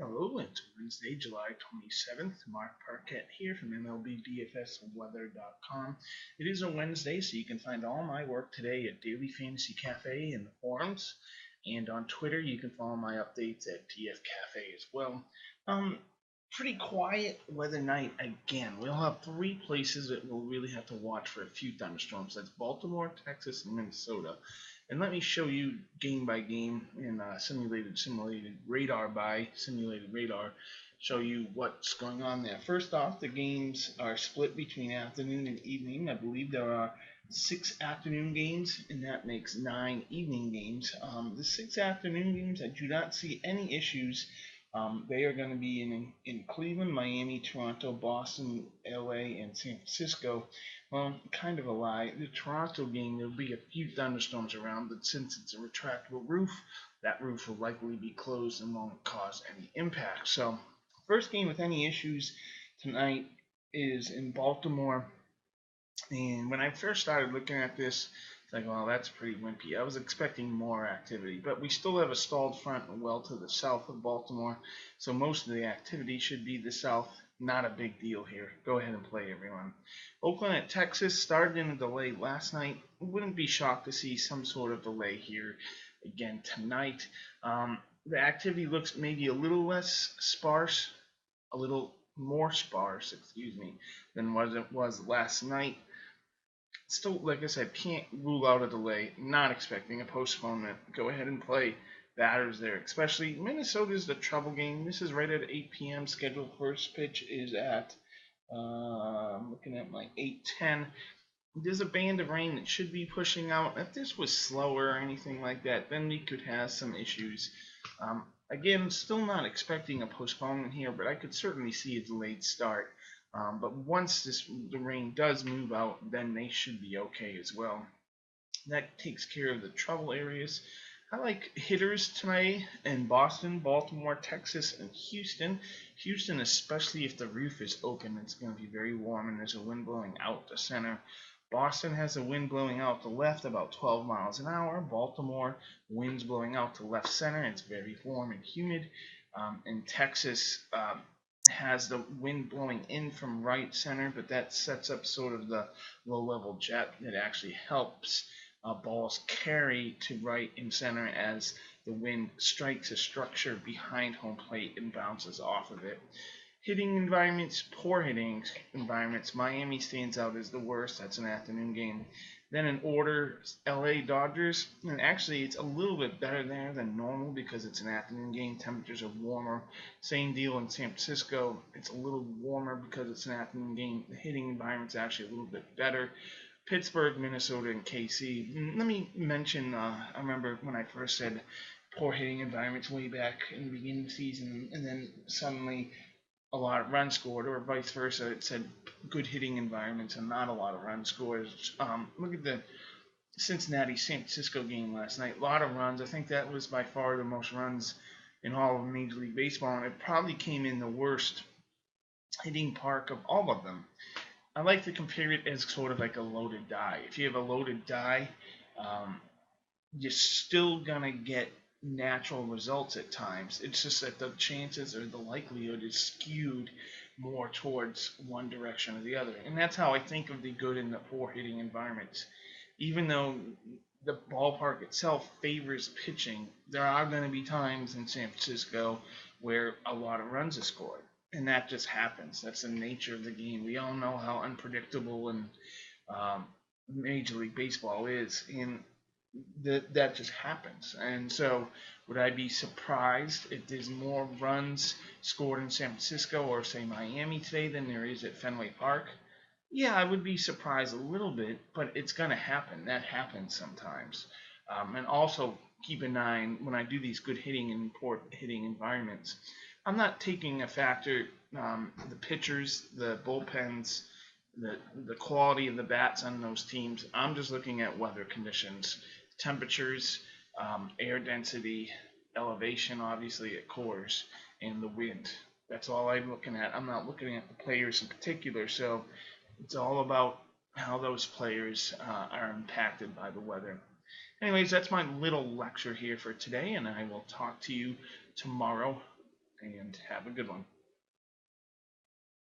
Hello, it's Wednesday, July 27th. Mark Parquette here from MLB DFS Weather.com. It is a Wednesday, so you can find all my work today at Daily Fantasy Cafe in the forums. And on Twitter, you can follow my updates at TF Cafe as well. Um, Pretty quiet weather night again. We'll have three places that we'll really have to watch for a few thunderstorms. That's Baltimore, Texas, and Minnesota. And let me show you game by game in simulated radar by simulated radar. Show you what's going on there. First off, the games are split between afternoon and evening. I believe there are 6 afternoon games, and that makes 9 evening games. The 6 afternoon games, I do not see any issues. They are going to be in Cleveland, Miami, Toronto, Boston, LA, and San Francisco. Well, kind of a lie. The Toronto game, there'll be a few thunderstorms around, but since it's a retractable roof, that roof will likely be closed and won't cause any impact. So, first game with any issues tonight is in Baltimore. And when I first started looking at this, it's like, well, that's pretty wimpy. I was expecting more activity, but we still have a stalled front well to the south of Baltimore, so most of the activity should be the south. Not a big deal here. Go ahead and play, everyone. Oakland at Texas started in a delay last night. Wouldn't be shocked to see some sort of delay here again tonight. The activity looks maybe a little less sparse, a little more sparse, excuse me, than what it was last night. Still, like I said, can't rule out a delay. Not expecting a postponement. Go ahead and play batters there. Especially Minnesota's the trouble game. This is right at 8 p.m. Scheduled first pitch is at I'm looking at my 8:10. There's a band of rain that should be pushing out. If this was slower or anything like that, then we could have some issues. Again, still not expecting a postponement here, but I could certainly see a delayed start. But once the rain does move out, then they should be okay as well. That takes care of the trouble areas. I like hitters tonight in Boston, Baltimore, Texas, and Houston. Houston, especially if the roof is open, it's going to be very warm and there's a wind blowing out the center. Boston has a wind blowing out the left about 12 miles an hour. Baltimore, winds blowing out to left center. It's very warm and humid. And Texas has the wind blowing in from right center, but that sets up sort of the low level jet that actually helps balls carry to right and center as the wind strikes a structure behind home plate and bounces off of it. Hitting environments, poor hitting environments. Miami stands out as the worst. That's an afternoon game. Then in order, LA Dodgers. And actually, it's a little bit better there than normal because it's an afternoon game. Temperatures are warmer. Same deal in San Francisco. It's a little warmer because it's an afternoon game. The hitting environment's actually a little bit better. Pittsburgh, Minnesota, and KC. Let me mention, I remember when I first said poor hitting environments way back in the beginning of the season, and then suddenly a lot of runs scored, or vice versa. It said good hitting environments and not a lot of runs scored. Look at the Cincinnati San Francisco game last night. A lot of runs. I think that was by far the most runs in all of Major League Baseball, and it probably came in the worst hitting park of all of them. I like to compare it as sort of like a loaded die. If you have a loaded die, um, you're still gonna get natural results at times. It's just that the chances or the likelihood is skewed more towards one direction or the other. And that's how I think of the good and the poor hitting environments. Even though the ballpark itself favors pitching, there are going to be times in San Francisco where a lot of runs are scored. And that just happens. That's the nature of the game. We all know how unpredictable and um, Major League Baseball is. And that just happens. And so, would I be surprised if there's more runs scored in San Francisco or say Miami today than there is at Fenway Park? Yeah, I would be surprised a little bit, but it's gonna happen. That happens sometimes. And also keep in mind when I do these good hitting and poor hitting environments, I'm not taking a factor the pitchers, the bullpens, the quality of the bats on those teams. I'm just looking at weather conditions, temperatures, air density, elevation, obviously at cores, and the wind. That's all I'm looking at. I'm not looking at the players in particular. So it's all about how those players are impacted by the weather. Anyways, that's my little lecture here for today, and I will talk to you tomorrow. and have a good one.